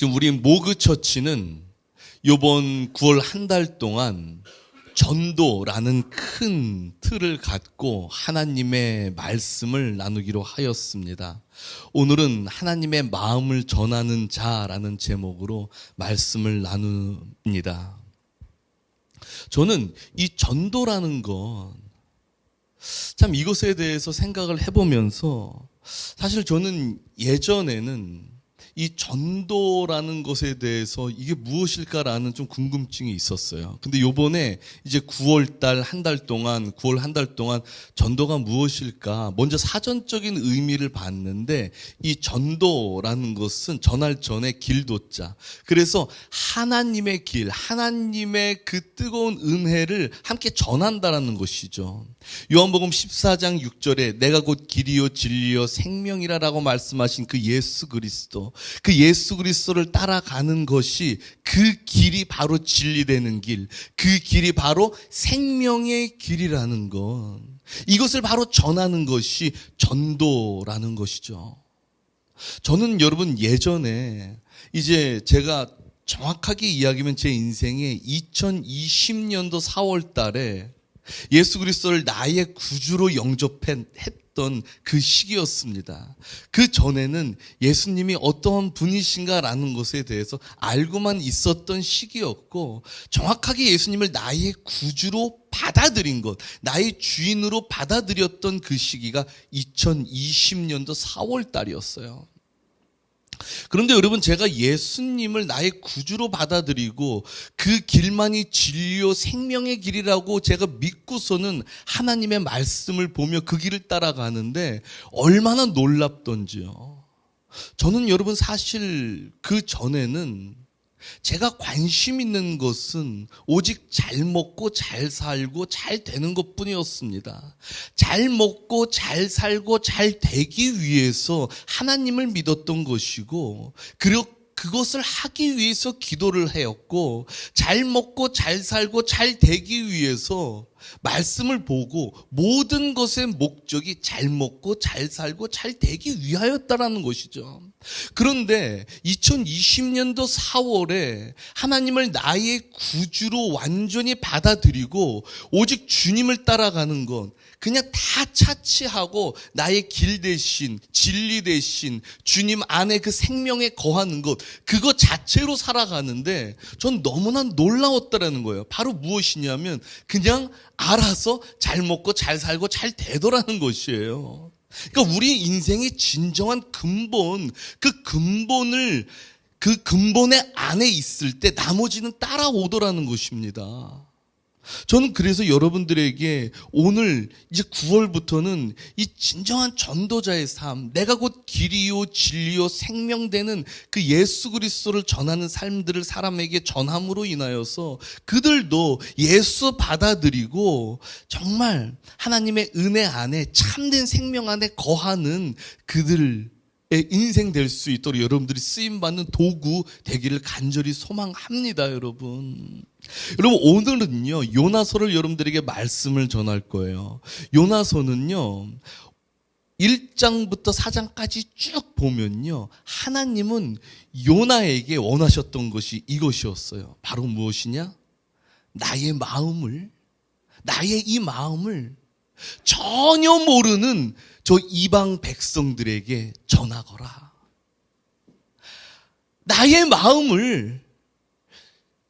지금 우리 모그처치는 요번 9월 한 달 동안 전도라는 큰 틀을 갖고 하나님의 말씀을 나누기로 하였습니다. 오늘은 하나님의 마음을 전하는 자라는 제목으로 말씀을 나눕니다. 저는 이 전도라는 건 참 이것에 대해서 생각을 해보면서 사실 저는 예전에는 이 전도라는 것에 대해서 이게 무엇일까라는 좀 궁금증이 있었어요. 근데 요번에 이제 9월 한 달 동안 전도가 무엇일까? 먼저 사전적인 의미를 봤는데 이 전도라는 것은 전할 전에 길도자. 그래서 하나님의 길, 하나님의 그 뜨거운 은혜를 함께 전한다라는 것이죠. 요한복음 14장 6절에 내가 곧 길이요 진리요 생명이라라고 말씀하신 그 예수 그리스도, 그 예수 그리스도를 따라가는 것이 그 길이 바로 진리되는 길, 그 길이 바로 생명의 길이라는 것, 이것을 바로 전하는 것이 전도라는 것이죠. 저는 여러분 예전에 이제 제가 정확하게 이야기하면 제 인생에 2020년도 4월 달에 예수 그리스도를 나의 구주로 영접했던 그 시기였습니다. 그 전에는 예수님이 어떤 분이신가라는 것에 대해서 알고만 있었던 시기였고, 정확하게 예수님을 나의 구주로 받아들인 것, 나의 주인으로 받아들였던 그 시기가 2020년도 4월 달이었어요. 그런데 여러분, 제가 예수님을 나의 구주로 받아들이고 그 길만이 진리요 생명의 길이라고 제가 믿고서는 하나님의 말씀을 보며 그 길을 따라가는데 얼마나 놀랍던지요. 저는 여러분 사실 그 전에는 제가 관심 있는 것은 오직 잘 먹고 잘 살고 잘 되는 것뿐이었습니다. 잘 먹고 잘 살고 잘 되기 위해서 하나님을 믿었던 것이고, 그리고 그것을 하기 위해서 기도를 하였고, 잘 먹고 잘 살고 잘 되기 위해서 말씀을 보고 모든 것의 목적이 잘 먹고 잘 살고 잘 되기 위하였다라는 것이죠. 그런데 2020년도 4월에 하나님을 나의 구주로 완전히 받아들이고 오직 주님을 따라가는 건 그냥 다 차치하고 나의 길 대신, 진리 대신 주님 안에 그 생명에 거하는 것, 그거 자체로 살아가는데 전 너무나 놀라웠다라는 거예요. 바로 무엇이냐면 그냥 알아서 잘 먹고 잘 살고 잘 되더라는 것이에요. 그러니까 우리 인생의 진정한 근본, 그 근본의 안에 있을 때 나머지는 따라오더라는 것입니다. 저는 그래서 여러분들에게 오늘 이제 9월부터는 이 진정한 전도자의 삶, 내가 곧 길이요 진리요 생명되는 그 예수 그리스도를 전하는 삶들을 사람에게 전함으로 인하여서 그들도 예수 받아들이고 정말 하나님의 은혜 안에 참된 생명 안에 거하는 그들의 인생 될 수 있도록 여러분들이 쓰임받는 도구 되기를 간절히 소망합니다, 여러분. 여러분, 오늘은요, 요나서를 여러분들에게 말씀을 전할 거예요. 요나서는요, 1장부터 4장까지 쭉 보면요, 하나님은 요나에게 원하셨던 것이 이것이었어요. 바로 무엇이냐? 나의 이 마음을 전혀 모르는 저 이방 백성들에게 전하거라. 나의 마음을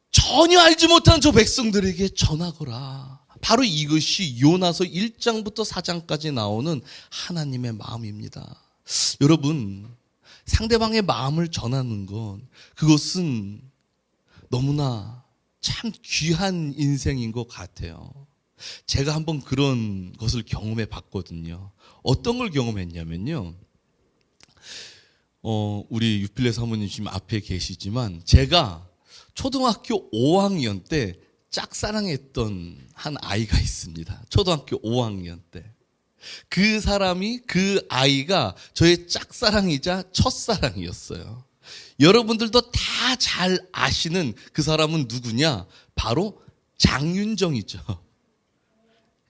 전혀 알지 못한 저 백성들에게 전하거라. 바로 이것이 요나서 1장부터 4장까지 나오는 하나님의 마음입니다. 여러분, 상대방의 마음을 전하는 건 그것은 너무나 참 귀한 인생인 것 같아요. 제가 한번 그런 것을 경험해 봤거든요. 어떤 걸 경험했냐면요, 우리 유필레 사모님 지금 앞에 계시지만 제가 초등학교 5학년 때 짝사랑했던 한 아이가 있습니다. 초등학교 5학년 때. 그 아이가 저의 짝사랑이자 첫사랑이었어요. 여러분들도 다 잘 아시는 그 사람은 누구냐? 바로 장윤정이죠.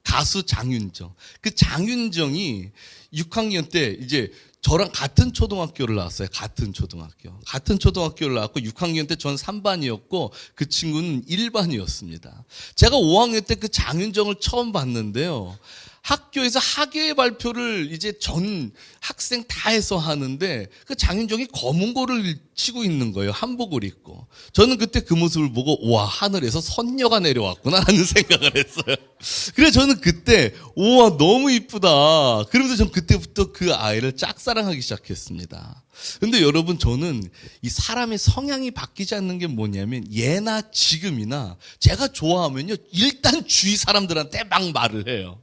가수 장윤정. 그 장윤정이 6학년 때 이제 저랑 같은 초등학교를 나왔어요. 같은 초등학교를 나왔고 6학년 때 전 3반이었고 그 친구는 1반이었습니다. 제가 5학년 때 그 장윤정을 처음 봤는데요. 학교에서 학예회 발표를 이제 전 학생 다 해서 하는데 그 장윤정이 검은 고를 치고 있는 거예요. 한복을 입고. 저는 그때 그 모습을 보고 와, 하늘에서 선녀가 내려왔구나 하는 생각을 했어요. 그래서 저는 그때 우와, 너무 이쁘다. 그러면서 전 그때부터 그 아이를 짝사랑하기 시작했습니다. 근데 여러분, 저는 이 사람의 성향이 바뀌지 않는 게 뭐냐면 예나 지금이나 제가 좋아하면요 일단 주위 사람들한테 막 말을 해요.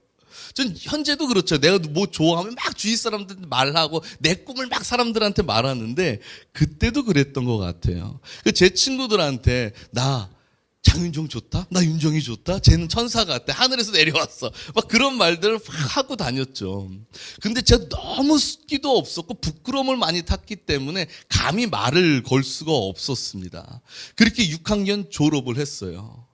전 현재도 그렇죠. 내가 뭐 좋아하면 막 주위 사람들한테 말하고 내 꿈을 막 사람들한테 말하는데 그때도 그랬던 것 같아요. 제 친구들한테 나 장윤정 좋다? 나 윤정이 좋다? 쟤는 천사 같아. 하늘에서 내려왔어. 막 그런 말들을 막 하고 다녔죠. 근데 제가 너무 숫기도 없었고 부끄러움을 많이 탔기 때문에 감히 말을 걸 수가 없었습니다. 그렇게 6학년 졸업을 했어요.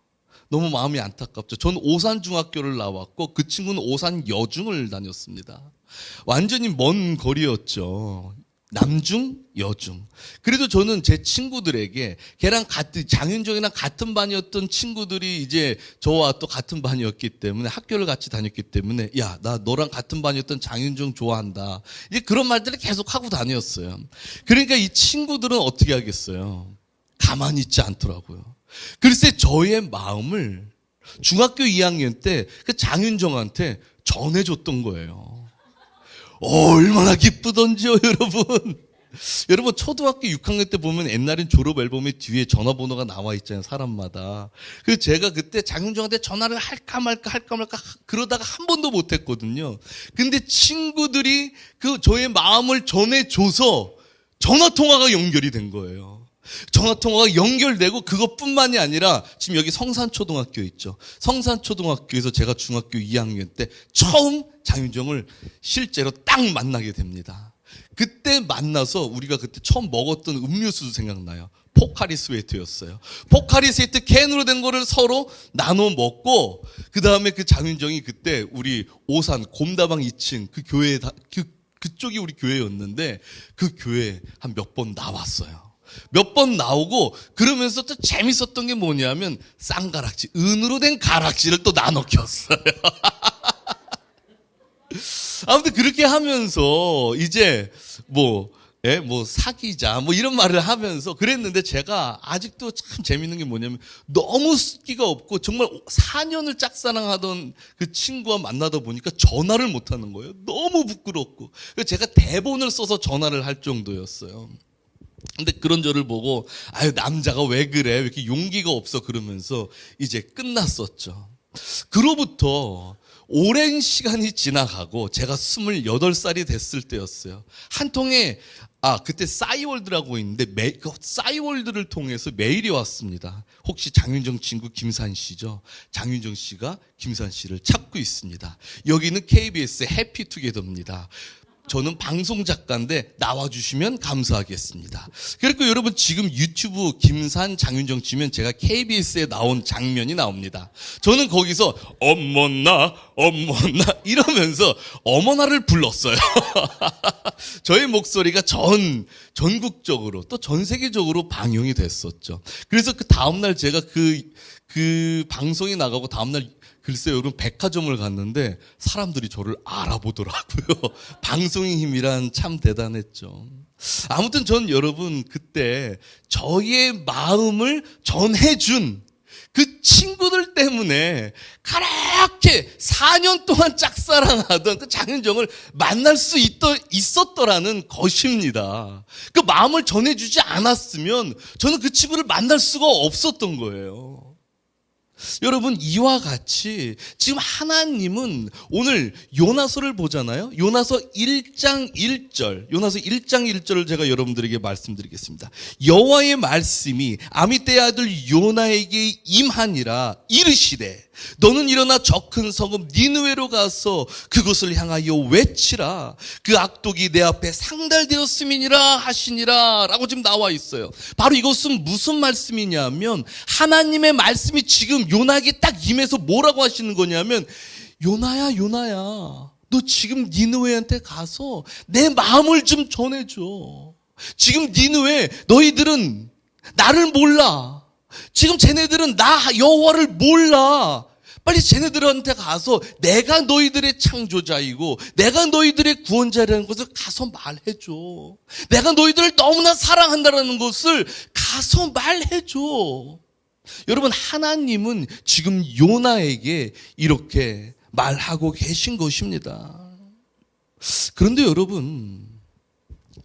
너무 마음이 안타깝죠. 저는 오산중학교를 나왔고 그 친구는 오산여중을 다녔습니다. 완전히 먼 거리였죠. 남중, 여중. 그래도 저는 제 친구들에게 걔랑 같은 장윤정이랑 같은 반이었던 친구들이 이제 저와 또 같은 반이었기 때문에 학교를 같이 다녔기 때문에 야, 나 너랑 같은 반이었던 장윤정 좋아한다. 이제 그런 말들을 계속 하고 다녔어요. 그러니까 이 친구들은 어떻게 하겠어요? 가만히 있지 않더라고요. 글쎄 저의 마음을 중학교 2학년 때 그 장윤정한테 전해줬던 거예요. 얼마나 기쁘던지요, 여러분. 여러분, 초등학교 6학년 때 보면 옛날엔 졸업 앨범에 뒤에 전화번호가 나와 있잖아요, 사람마다. 그래서 제가 그때 장윤정한테 전화를 할까 말까 그러다가 한 번도 못 했거든요. 근데 친구들이 그 저의 마음을 전해줘서 전화통화가 연결이 된 거예요. 전화통화가 연결되고 그것뿐만이 아니라 지금 여기 성산초등학교 있죠. 성산초등학교에서 제가 중학교 2학년 때 처음 장윤정을 실제로 딱 만나게 됩니다. 그때 만나서 우리가 그때 처음 먹었던 음료수도 생각나요. 포카리 스웨트였어요. 포카리 스웨트 캔으로 된 거를 서로 나눠 먹고 그 다음에 그 장윤정이 그때 우리 오산 곰다방 2층 그 교회에 그쪽이 우리 교회였는데 그 교회에 한 몇 번 나왔어요. 몇 번 나오고 그러면서 또 재밌었던 게 뭐냐면 쌍가락지, 은으로 된 가락지를 또 나눠 꼈어요. 아무튼 그렇게 하면서 이제 뭐 사귀자 이런 말을 하면서 그랬는데 제가 아직도 참 재밌는 게 뭐냐면 너무 숫기가 없고 정말 4년을 짝사랑하던 그 친구와 만나다 보니까 전화를 못 하는 거예요. 너무 부끄럽고. 그래서 제가 대본을 써서 전화를 할 정도였어요. 근데 그런 저를 보고 아유, 남자가 왜 그래? 왜 이렇게 용기가 없어? 그러면서 이제 끝났었죠. 그로부터 오랜 시간이 지나가고 제가 28살이 됐을 때였어요. 한 통에 그때 싸이월드라고 있는데 그 싸이월드를 통해서 메일이 왔습니다. 혹시 장윤정 친구 김산 씨죠? 장윤정 씨가 김산 씨를 찾고 있습니다. 여기는 KBS 해피투게더입니다. 저는 방송 작가인데 나와주시면 감사하겠습니다. 그리고 여러분 지금 유튜브 김산 장윤정 치면 제가 KBS에 나온 장면이 나옵니다. 저는 거기서 어머나 이러면서 어머나를 불렀어요. 저의 목소리가 전국적으로 또 전 세계적으로 방영이 됐었죠. 그래서 그 다음날 제가 그 방송이 나가고 다음날 글쎄요, 여러분 백화점을 갔는데 사람들이 저를 알아보더라고요. 방송의 힘이란 참 대단했죠. 아무튼 전 여러분 그때 저의 마음을 전해준 그 친구들 때문에 그렇게 4년 동안 짝사랑하던 그 장윤정을 만날 수 있었더라는 것입니다. 그 마음을 전해주지 않았으면 저는 그 친구를 만날 수가 없었던 거예요. 여러분 이와 같이 지금 하나님은 오늘 요나서를 보잖아요. 요나서 1장 1절을 제가 여러분들에게 말씀드리겠습니다. 여호와의 말씀이 아미떼의 아들 요나에게 임하니라 이르시되 너는 일어나 저 큰 성읍 니느웨로 가서 그곳을 향하여 외치라. 그 악독이 내 앞에 상달되었음이니라 하시니라 라고 지금 나와 있어요. 바로 이것은 무슨 말씀이냐면 하나님의 말씀이 지금 요나에게 딱 임해서 뭐라고 하시는 거냐면 요나야 너 지금 니느웨한테 가서 내 마음을 좀 전해줘. 지금 니느웨 너희들은 나를 몰라. 지금 쟤네들은 나 여호와를 몰라. 빨리 쟤네들한테 가서 내가 너희들의 창조자이고 내가 너희들의 구원자라는 것을 가서 말해줘. 내가 너희들을 너무나 사랑한다는 것을 가서 말해줘. 여러분, 하나님은 지금 요나에게 이렇게 말하고 계신 것입니다. 그런데 여러분,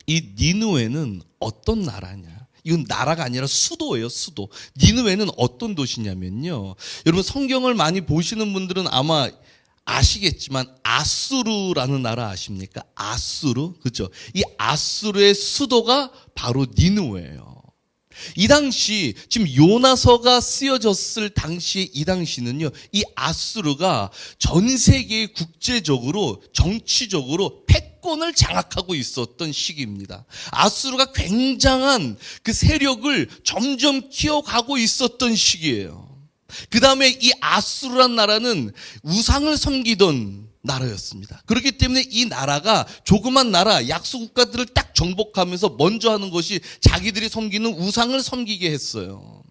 이 니느웨는 어떤 나라냐? 이건 나라가 아니라 수도예요, 수도. 니느웨는 어떤 도시냐면요. 여러분, 성경을 많이 보시는 분들은 아마 아시겠지만 아수르라는 나라 아십니까? 아수르, 그렇죠? 이 아수르의 수도가 바로 니느웨예요. 이 당시, 지금 요나서가 쓰여졌을 당시, 이 당시는요, 이 아수르가 전 세계 국제적으로, 정치적으로 패권을 장악하고 있었던 시기입니다. 아수르가 굉장한 그 세력을 점점 키워가고 있었던 시기예요. 그 다음에 이 아수르란 나라는 우상을 섬기던 나라였습니다. 그렇기 때문에 이 나라가 조그만 나라, 약소국가들을 딱 정복하면서 먼저 하는 것이 자기들이 섬기는 우상을 섬기게 했어요.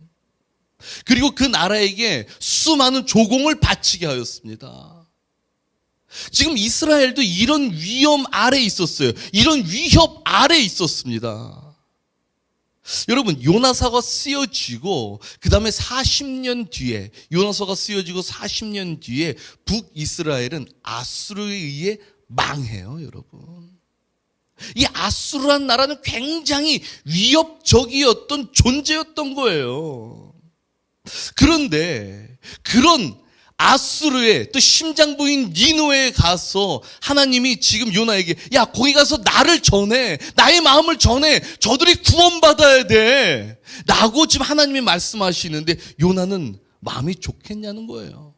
그리고 그 나라에게 수많은 조공을 바치게 하였습니다. 지금 이스라엘도 이런 위험 아래에 있었어요. 이런 위협 아래에 있었습니다. 여러분, 요나서가 쓰여지고 그 다음에 40년 뒤에, 요나서가 쓰여지고 40년 뒤에 북이스라엘은 아수르에 의해 망해요, 여러분. 이 아수르란 나라는 굉장히 위협적이었던 존재였던 거예요. 그런데 그런 아수르의 또 심장부인 니느웨에 가서 하나님이 지금 요나에게, 야, 거기 가서 나를 전해, 나의 마음을 전해, 저들이 구원받아야 돼 라고 지금 하나님이 말씀하시는데 요나는 마음이 좋겠냐는 거예요.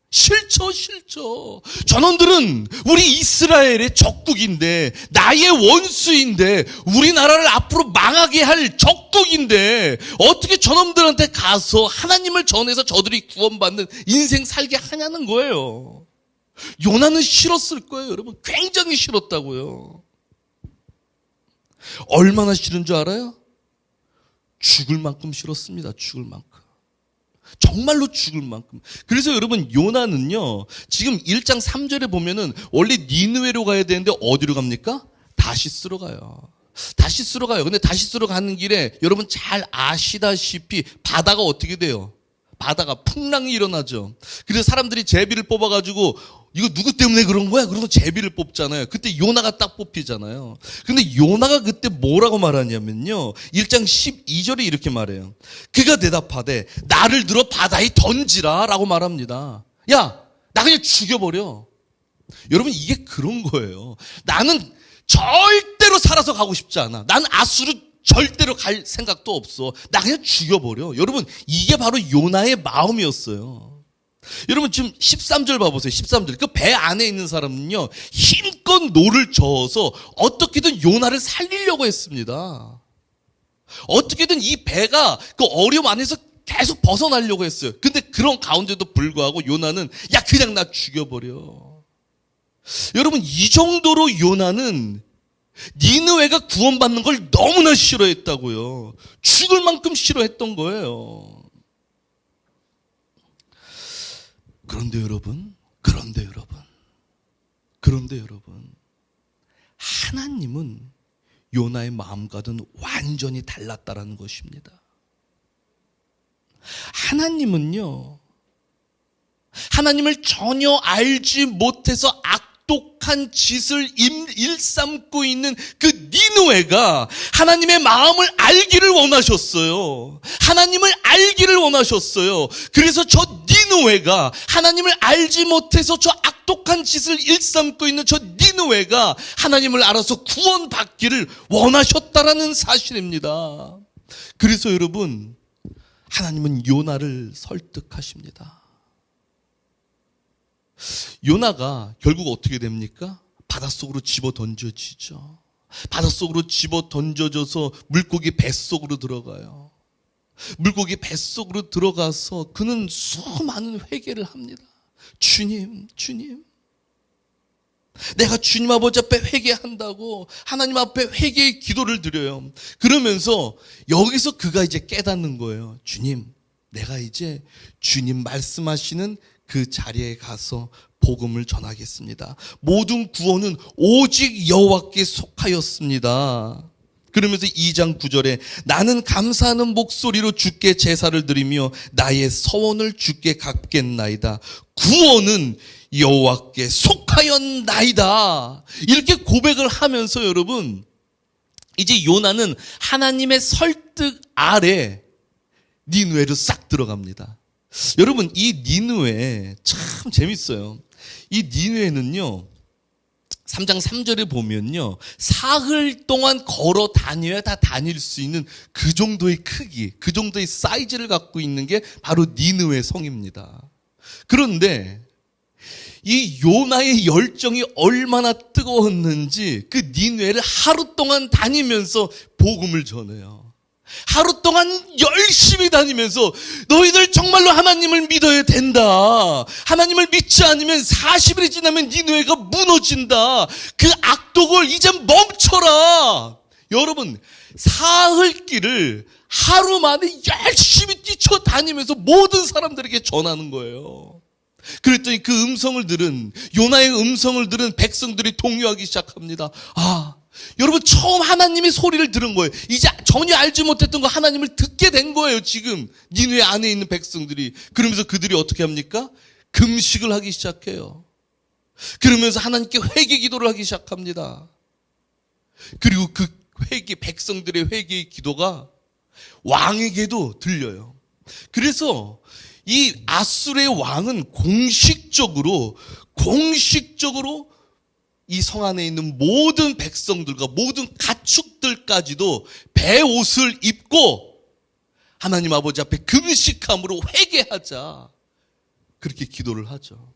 싫죠. 저놈들은 우리 이스라엘의 적국인데, 나의 원수인데, 우리나라를 앞으로 망하게 할 적국인데 어떻게 저놈들한테 가서 하나님을 전해서 저들이 구원받는 인생 살게 하냐는 거예요. 요나는 싫었을 거예요, 여러분. 굉장히 싫었다고요. 얼마나 싫은 줄 알아요? 죽을 만큼 싫었습니다. 죽을 만큼. 정말로 죽을 만큼. 그래서 여러분, 요나는요, 지금 1장 3절에 보면은 원래 니느웨로 가야 되는데 어디로 갑니까? 다시스로 가요. 다시스로 가요. 근데 다시스로 가는 길에 여러분 잘 아시다시피 바다가 어떻게 돼요? 바다가 풍랑이 일어나죠. 그래서 사람들이 제비를 뽑아가지고 이거 누구 때문에 그런 거야? 그러고 제비를 뽑잖아요. 그때 요나가 딱 뽑히잖아요. 근데 요나가 그때 뭐라고 말하냐면요, 1장 12절에 이렇게 말해요. 그가 대답하되 나를 들어 바다에 던지라 라고 말합니다. 야, 나 그냥 죽여버려. 여러분, 이게 그런 거예요. 나는 절대로 살아서 가고 싶지 않아. 나는 아수르 절대로 갈 생각도 없어. 나 그냥 죽여버려. 여러분, 이게 바로 요나의 마음이었어요. 여러분, 지금 13절 봐보세요. 13절. 그 배 안에 있는 사람은요, 힘껏 노를 저어서 어떻게든 요나를 살리려고 했습니다. 어떻게든 이 배가 그 어려움 안에서 계속 벗어나려고 했어요. 근데 그런 가운데도 불구하고 요나는, 야, 그냥 나 죽여버려. 여러분, 이 정도로 요나는 니느웨가 구원받는 걸 너무나 싫어했다고요. 죽을 만큼 싫어했던 거예요. 그런데 여러분, 하나님은 요나의 마음과는 완전히 달랐다라는 것입니다. 하나님은요, 하나님을 전혀 알지 못해서 악독한 짓을 일삼고 있는 그 니느웨가 하나님의 마음을 알기를 원하셨어요. 하나님을 알기를 원하셨어요. 그래서 저 니느웨가, 하나님을 알지 못해서 저 악독한 짓을 일삼고 있는 저 니느웨가 하나님을 알아서 구원받기를 원하셨다라는 사실입니다. 그래서 여러분, 하나님은 요나를 설득하십니다. 요나가 결국 어떻게 됩니까? 바닷속으로 집어 던져지죠. 바닷속으로 집어 던져져서 물고기 뱃속으로 들어가요. 물고기 뱃속으로 들어가서 그는 수많은 회개를 합니다. 주님, 내가 주님 아버지 앞에 회개한다고 하나님 앞에 회개의 기도를 드려요. 그러면서 여기서 그가 이제 깨닫는 거예요. 주님, 내가 이제 주님 말씀하시는 그 자리에 가서 복음을 전하겠습니다. 모든 구원은 오직 여호와께 속하였습니다. 그러면서 2장 9절에 나는 감사하는 목소리로 주께 제사를 드리며 나의 서원을 주께 갚겠나이다. 구원은 여호와께 속하였나이다. 이렇게 고백을 하면서 여러분, 이제 요나는 하나님의 설득 아래 니느웨로 싹 들어갑니다. 여러분, 이 니느웨 참 재밌어요. 이 니느웨는요, 3장 3절에 보면요, 사흘 동안 걸어 다녀야 다 다닐 수 있는 그 정도의 크기, 그 정도의 사이즈를 갖고 있는 게 바로 니느웨 성입니다. 그런데 이 요나의 열정이 얼마나 뜨거웠는지 그 니느웨를 하루 동안 다니면서 복음을 전해요. 하루 동안 열심히 다니면서 너희들 정말로 하나님을 믿어야 된다. 하나님을 믿지 않으면 40일이 지나면 니느웨가 무너진다. 그 악독을 이제 멈춰라. 여러분, 사흘길을 하루 만에 열심히 뛰쳐다니면서 모든 사람들에게 전하는 거예요. 그랬더니 그 음성을 들은, 요나의 음성을 들은 백성들이 동요하기 시작합니다. 여러분, 처음 하나님의 소리를 들은 거예요. 이제 전혀 알지 못했던 거 하나님을 듣게 된 거예요, 지금. 니느웨 안에 있는 백성들이. 그러면서 그들이 어떻게 합니까? 금식을 하기 시작해요. 그러면서 하나님께 회개 기도를 하기 시작합니다. 그리고 그 백성들의 회개의 기도가 왕에게도 들려요. 그래서 이 아수르의 왕은 공식적으로 이 성 안에 있는 모든 백성들과 모든 가축들까지도 베옷을 입고 하나님 아버지 앞에 금식함으로 회개하자, 그렇게 기도를 하죠.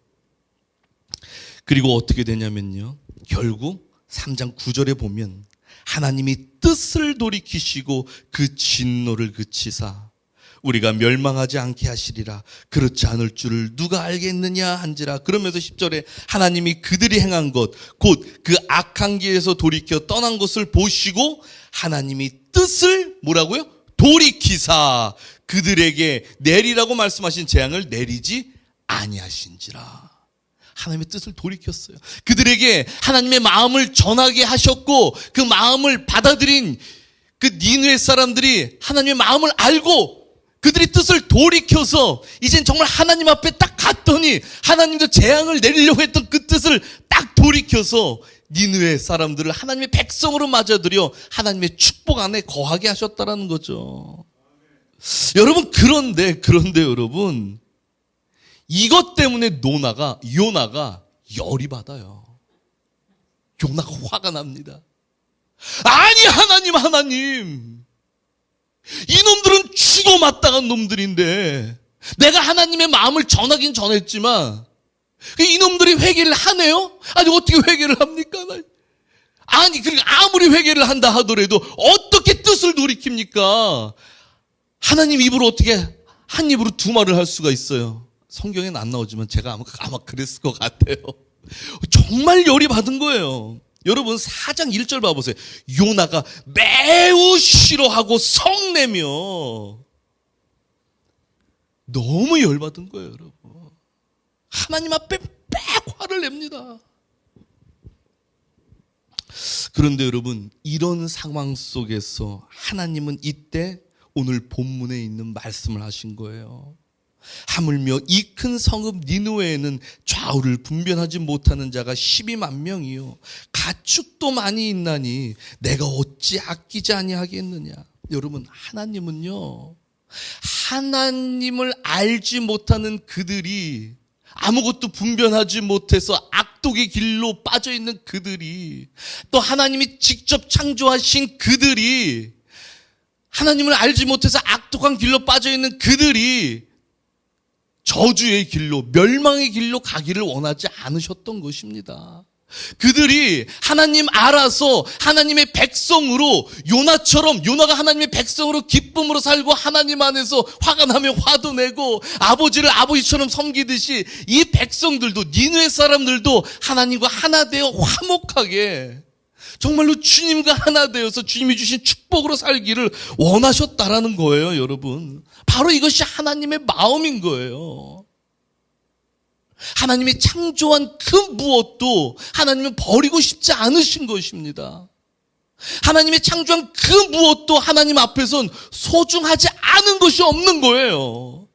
그리고 어떻게 되냐면요, 결국 3장 9절에 보면 하나님이 뜻을 돌이키시고 그 진노를 그치사 우리가 멸망하지 않게 하시리라. 그렇지 않을 줄을 누가 알겠느냐 한지라. 그러면서 10절에 하나님이 그들이 행한 것, 곧 그 악한 길에서 돌이켜 떠난 것을 보시고 하나님이 뜻을 뭐라고요? 돌이키사 그들에게 내리라고 말씀하신 재앙을 내리지 아니하신지라. 하나님의 뜻을 돌이켰어요. 그들에게 하나님의 마음을 전하게 하셨고 그 마음을 받아들인 그 니느웨 사람들이 하나님의 마음을 알고 그들이 뜻을 돌이켜서 이젠 정말 하나님 앞에 딱 갔더니 하나님도 재앙을 내리려고 했던 그 뜻을 딱 돌이켜서 니느웨 사람들을 하나님의 백성으로 맞아들여 하나님의 축복 안에 거하게 하셨다라는 거죠. 여러분, 그런데 여러분, 이것 때문에 요나가 열이 받아요. 요나가 화가 납니다. 아니, 하나님, 이놈들은 죽어 마땅한 놈들인데 내가 하나님의 마음을 전하긴 전했지만 이놈들이 회개를 하네요? 아니, 어떻게 회개를 합니까? 아니, 그러니까 아무리 회개를 한다 하더라도 어떻게 뜻을 돌이킵니까? 하나님 입으로 어떻게 한 입으로 두 말을 할 수가 있어요? 성경에는 안 나오지만 제가 아마 그랬을 것 같아요. 정말 열이 받은 거예요. 여러분, 4장 1절 봐보세요. 요나가 매우 싫어하고 성내며 너무 열받은 거예요, 여러분. 하나님 앞에 빽 화를 냅니다. 그런데 여러분, 이런 상황 속에서 하나님은 이때 오늘 본문에 있는 말씀을 하신 거예요. 하물며 이 큰 성읍 니느웨에는 좌우를 분별하지 못하는 자가 12만 명이요 가축도 많이 있나니 내가 어찌 아끼지 아니하겠느냐. 여러분, 하나님은요, 하나님을 알지 못하는 그들이, 아무것도 분별하지 못해서 악독의 길로 빠져있는 그들이, 또 하나님이 직접 창조하신 그들이, 하나님을 알지 못해서 악독한 길로 빠져있는 그들이 저주의 길로, 멸망의 길로 가기를 원하지 않으셨던 것입니다. 그들이 하나님 알아서 하나님의 백성으로 요나처럼 요나가 하나님의 백성으로 기쁨으로 살고 하나님 안에서 화가 나면 화도 내고 아버지를 아버지처럼 섬기듯이 이 백성들도 니느웨 사람들도 하나님과 하나 되어 화목하게 정말로 주님과 하나 되어서 주님이 주신 축복으로 살기를 원하셨다라는 거예요, 여러분. 바로 이것이 하나님의 마음인 거예요. 하나님이 창조한 그 무엇도 하나님은 버리고 싶지 않으신 것입니다. 하나님이 창조한 그 무엇도 하나님 앞에선 소중하지 않은 것이 없는 거예요.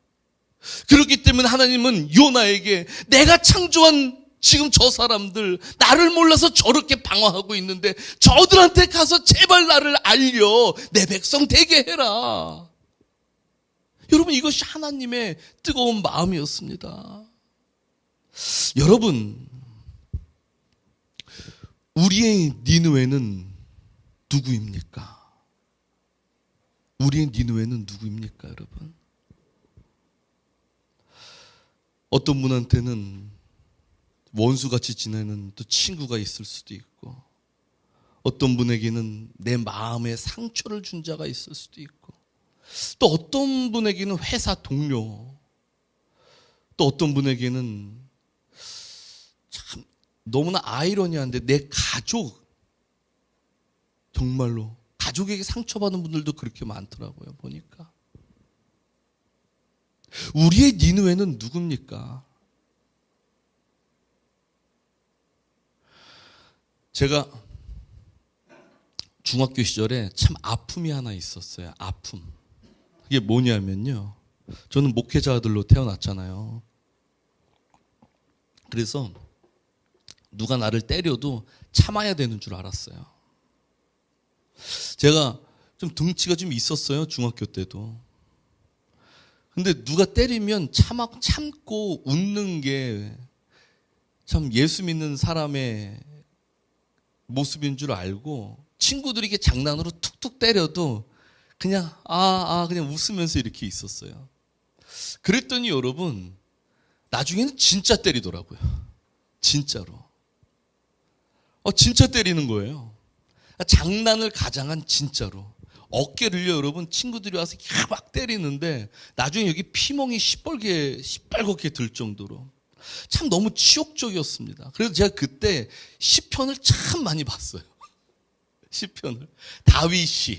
그렇기 때문에 하나님은 요나에게 내가 창조한 지금 저 사람들 나를 몰라서 저렇게 방황하고 있는데 저들한테 가서 제발 나를 알려 내 백성 되게 해라. 여러분, 이것이 하나님의 뜨거운 마음이었습니다. 여러분, 우리의 니느웨는 누구입니까? 우리의 니느웨는 누구입니까, 여러분? 어떤 분한테는 원수같이 지내는 또 친구가 있을 수도 있고, 어떤 분에게는 내 마음에 상처를 준 자가 있을 수도 있고, 또 어떤 분에게는 회사 동료, 또 어떤 분에게는 참 너무나 아이러니한데 내 가족, 정말로 가족에게 상처받는 분들도 그렇게 많더라고요, 보니까. 우리의 니느웨는 누굽니까? 제가 중학교 시절에 참 아픔이 하나 있었어요. 아픔. 그게 뭐냐면요, 저는 목회자 아들로 태어났잖아요. 그래서 누가 나를 때려도 참아야 되는 줄 알았어요. 제가 좀 등치가 좀 있었어요, 중학교 때도. 근데 누가 때리면 참고 웃는 게 참 예수 믿는 사람의 모습인 줄 알고, 친구들이 이게 장난으로 툭툭 때려도 그냥 그냥 웃으면서 이렇게 있었어요. 그랬더니 여러분, 나중에는 진짜 때리더라고요. 진짜로. 진짜 때리는 거예요. 장난을 가장한 진짜로. 어깨를요, 여러분, 친구들이 와서 막 때리는데 나중에 여기 피멍이 시뻘겋게 들 정도로 참 너무 치욕적이었습니다. 그래서 제가 그때 시편을 참 많이 봤어요. 시편을. 다윗이,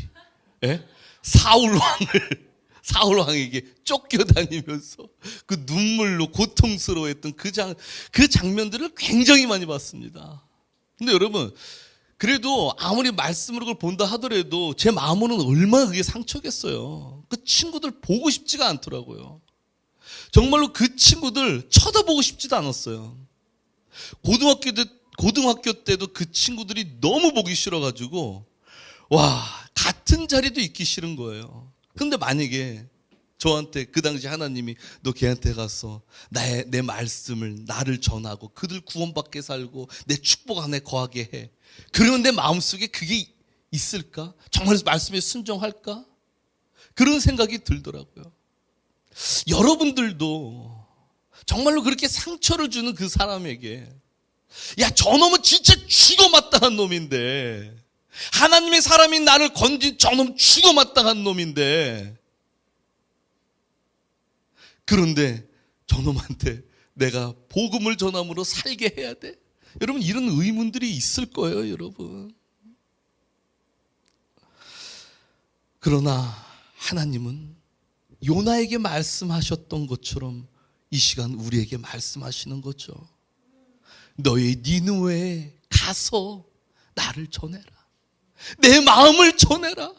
예? 사울왕에게 쫓겨다니면서 그 눈물로 고통스러워했던 그 장면들을 굉장히 많이 봤습니다. 근데 여러분, 그래도 아무리 말씀으로 그걸 본다 하더라도 제 마음으로는 얼마나 그게 상처겠어요. 그 친구들 보고 싶지가 않더라고요. 정말로 그 친구들 쳐다보고 싶지도 않았어요. 고등학교 때도 그 친구들이 너무 보기 싫어가지고, 같은 자리도 있기 싫은 거예요. 근데 만약에 저한테 그 당시 하나님이 너 걔한테 가서 내 말씀을 나를 전하고 그들 구원받게 살고 내 축복 안에 거하게 해. 그러면 내 마음속에 그게 있을까? 정말 말씀에 순종할까? 그런 생각이 들더라고요. 여러분들도 정말로 그렇게 상처를 주는 그 사람에게, 야, 저놈은 진짜 죽어 마땅한 놈인데, 하나님의 사람이 나를 건진 저놈 죽어 마땅한 놈인데, 그런데 저놈한테 내가 복음을 전함으로 살게 해야 돼? 여러분, 이런 의문들이 있을 거예요, 여러분. 그러나 하나님은 요나에게 말씀하셨던 것처럼 이 시간 우리에게 말씀하시는 거죠. 너의 니느웨에 가서 나를 전해라. 내 마음을 전해라.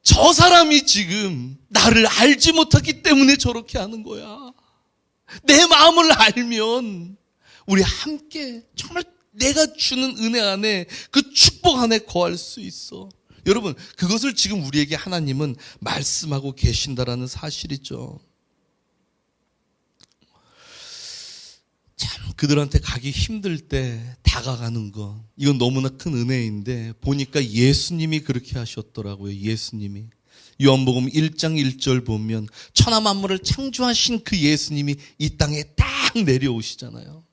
저 사람이 지금 나를 알지 못하기 때문에 저렇게 하는 거야. 내 마음을 알면 우리 함께 정말 내가 주는 은혜 안에, 그 축복 안에 거할 수 있어. 여러분, 그것을 지금 우리에게 하나님은 말씀하고 계신다라는 사실이죠. 참 그들한테 가기 힘들 때 다가가는 것, 이건 너무나 큰 은혜인데 보니까 예수님이 그렇게 하셨더라고요. 예수님이 요한복음 1장 1절 보면 천하 만물을 창조하신 그 예수님이 이 땅에 딱 내려오시잖아요.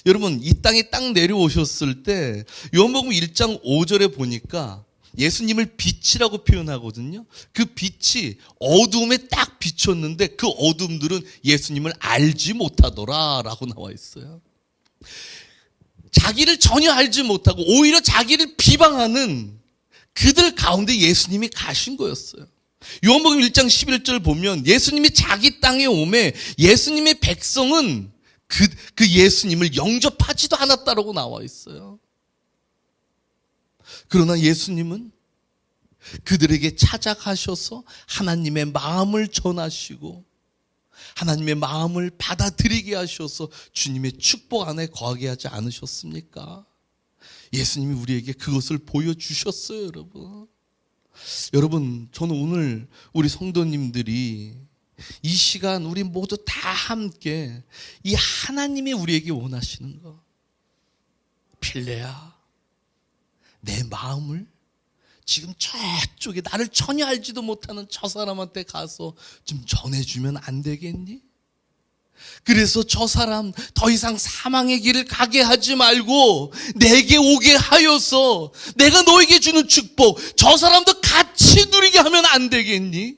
여러분, 이 땅에 딱 내려오셨을 때 요한복음 1장 5절에 보니까 예수님을 빛이라고 표현하거든요. 그 빛이 어두움에 딱 비쳤는데 그 어둠들은 예수님을 알지 못하더라라고 나와 있어요. 자기를 전혀 알지 못하고 오히려 자기를 비방하는 그들 가운데 예수님이 가신 거였어요. 요한복음 1장 11절 보면 예수님이 자기 땅에 오매 예수님의 백성은 그 예수님을 영접하지도 않았다라고 나와 있어요. 그러나 예수님은 그들에게 찾아가셔서 하나님의 마음을 전하시고 하나님의 마음을 받아들이게 하셔서 주님의 축복 안에 거하게 하지 않으셨습니까? 예수님이 우리에게 그것을 보여주셨어요, 여러분. 여러분, 저는 오늘 우리 성도님들이 이 시간 우리 모두 다 함께 이 하나님이 우리에게 원하시는 거, 필레야, 내 마음을 지금 저쪽에 나를 전혀 알지도 못하는 저 사람한테 가서 좀 전해주면 안 되겠니? 그래서 저 사람 더 이상 사망의 길을 가게 하지 말고 내게 오게 하여서 내가 너에게 주는 축복 저 사람도 같이 누리게 하면 안 되겠니?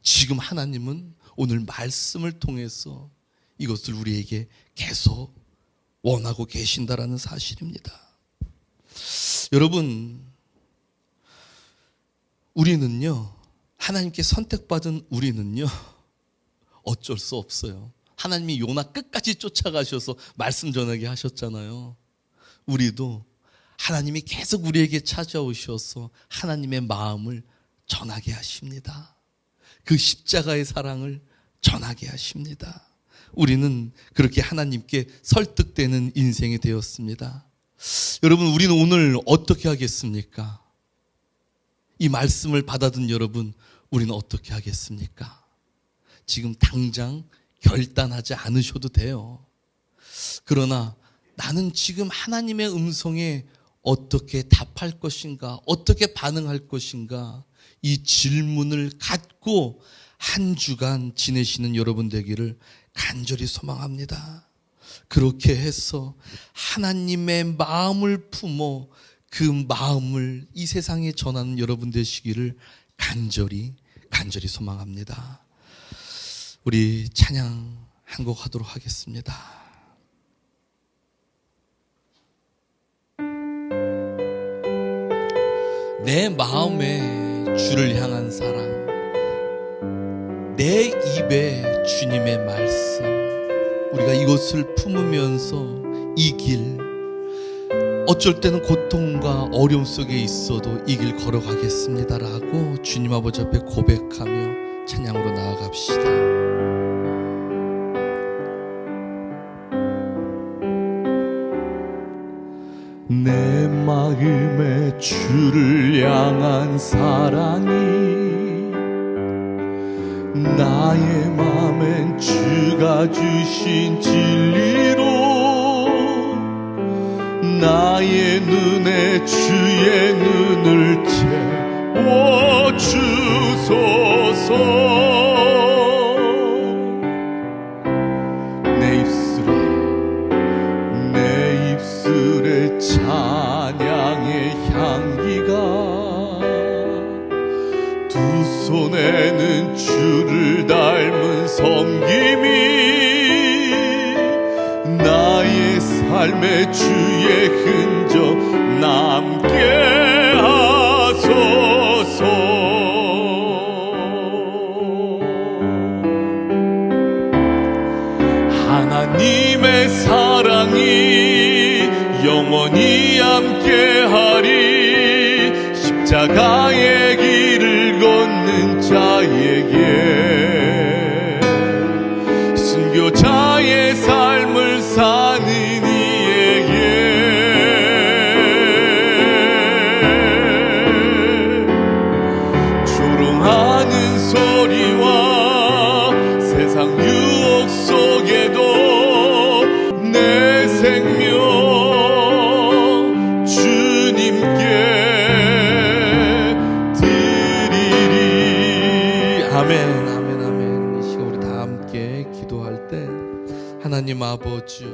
지금 하나님은 오늘 말씀을 통해서 이것을 우리에게 계속 원하고 계신다라는 사실입니다. 여러분, 우리는요, 하나님께 선택받은 우리는요, 어쩔 수 없어요. 하나님이 요나 끝까지 쫓아가셔서 말씀 전하게 하셨잖아요. 우리도 하나님이 계속 우리에게 찾아오셔서 하나님의 마음을 전하게 하십니다. 그 십자가의 사랑을 전하게 하십니다. 우리는 그렇게 하나님께 설득되는 인생이 되었습니다. 여러분, 우리는 오늘 어떻게 하겠습니까? 이 말씀을 받아든 여러분, 우리는 어떻게 하겠습니까? 지금 당장 결단하지 않으셔도 돼요. 그러나 나는 지금 하나님의 음성에 어떻게 답할 것인가, 어떻게 반응할 것인가, 이 질문을 갖고 한 주간 지내시는 여러분 되기를 간절히 소망합니다. 그렇게 해서 하나님의 마음을 품어 그 마음을 이 세상에 전하는 여러분 되시기를 간절히 소망합니다. 우리 찬양 한 곡 하도록 하겠습니다. 내 마음에 주를 향한 사랑, 내 입에 주님의 말씀, 우리가 이것을 품으면서 이 길, 어쩔 때는 고통과 어려움 속에 있어도 이 길 걸어가겠습니다라고 주님 아버지 앞에 고백하며 찬양으로 나아갑시다. 내 마음에 주를 향한 사랑이 나의 맘엔 주가 주신 진리로 나의 눈에 주의 눈을 채워주소서. 내 입술에 찬양의 향기가, 두 손에는 주를 닮은 섬김이 나의 삶의 주의 흔적 남게 하소서. 하나님의 사랑이 영원히 함께하리. 십자가의 길을 걷는 자에게, 순교자의 삶을 사는 이에게, 조롱하는 소리와 세상 유혹 속에도 내 생명 주님께 드리리. 아멘, 아멘, 아멘. 이 시간 우리 다 함께 기도할 때 하나님 아버지,